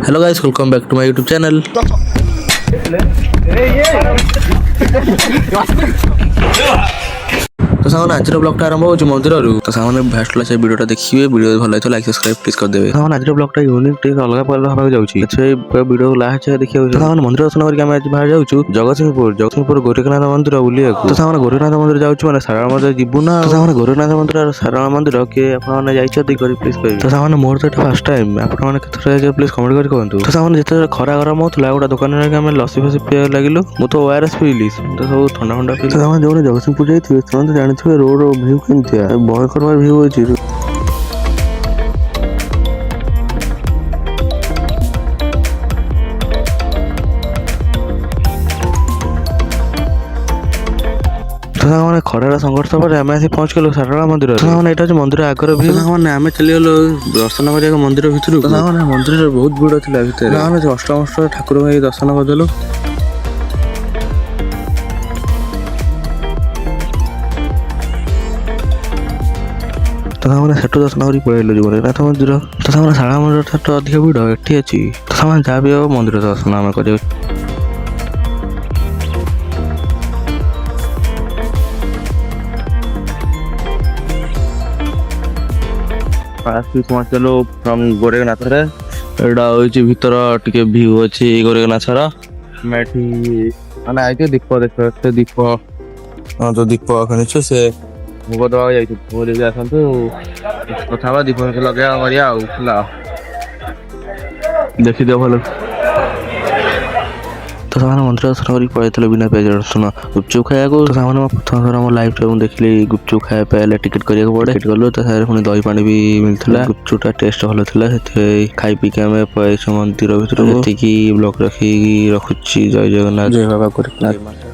Hello guys, welcome back to my YouTube channel. तो सामने आज ब्लॉगटा आरंभ हो मंदिर तो सामने फास्ट से वीडियो देखिए वीडियो भल लगे लाइक सब्सक्राइब प्लीज कर देबे। सामने आज ब्लॉगटा यूनिक टे अलग प्रकार होबा जाउची से वीडियो लास्ट देखिए। तो सामने मंदिर दर्शन करके हम आज बाहर जाउछु जगतसिंहपुर गोरखनाथ मंदिर बुलिया। तो सामने गोरखनाथ मंदिर जाउछु माने सारा मंदिर जिबु ना। तो सामने गोरखनाथ मंदिर और सारा मंदिर के आपन माने जाइछथि करी प्लीज कहबे। तो सामने मोर तो फर्स्ट टाइम आपन माने केथरा जाय प्लीज कमेंट कर कहंतु। तो सामने जते खरा गरम होतला गोटा दुकान रे हम लस्सी फसी पिया लागिलु मु तो ओआरएस पीली तो सब ठंडा ठंडा पी। तो सामने जो जगतसिंहपुर जाइथिबे तुरंत जानिथिबे रोड व्यू केनतिया भयंकर व्यू होची। तो खरार संघर्ष पर आम आसी पहुँच गलु सारला मंदिर। तो यहाँ मंदिर आगर भी आम चलीगलु दर्शन कर मंदिर भितर। मंदिर बहुत भिड़ था भितर अष्टम ठाकुर भाई दर्शन करदेलु। तो सेठू दर्शन कर पलैलु गोरखनाथ मंदिर। तो शाला मंदिर ठार अधिक भिड़ एटी अच्छी। तो जहाँ भी हम मंदिर दर्शन आम कर पहुँचलु फ्रम गोरखनाथ यहाँ भीतर टे भ्यू अच्छी गोरखनाथर मैंने आई दीप देख दीप हाँ तो दीप खींचु से भोग दवा भोग देखे आसतु कथा दीप लगे देखी दियो भल। तो मंदिर दर्शन कर पलैल बिना प्याज रसुण गुपचुप खाया। तो प्रथम थर मोर लाइफ मुझे देखिली गुपचुप खाया पे टिकट करा पड़े टिकट कलु तो पुणी दही पानी भी मिलता। गुपचुपटा टेस्ट भल था खाई पी आम पलैस मंदिर भर ब्लॉग रखी रखुची। जय जगन्नाथ जय बाबा गोरखनाथ।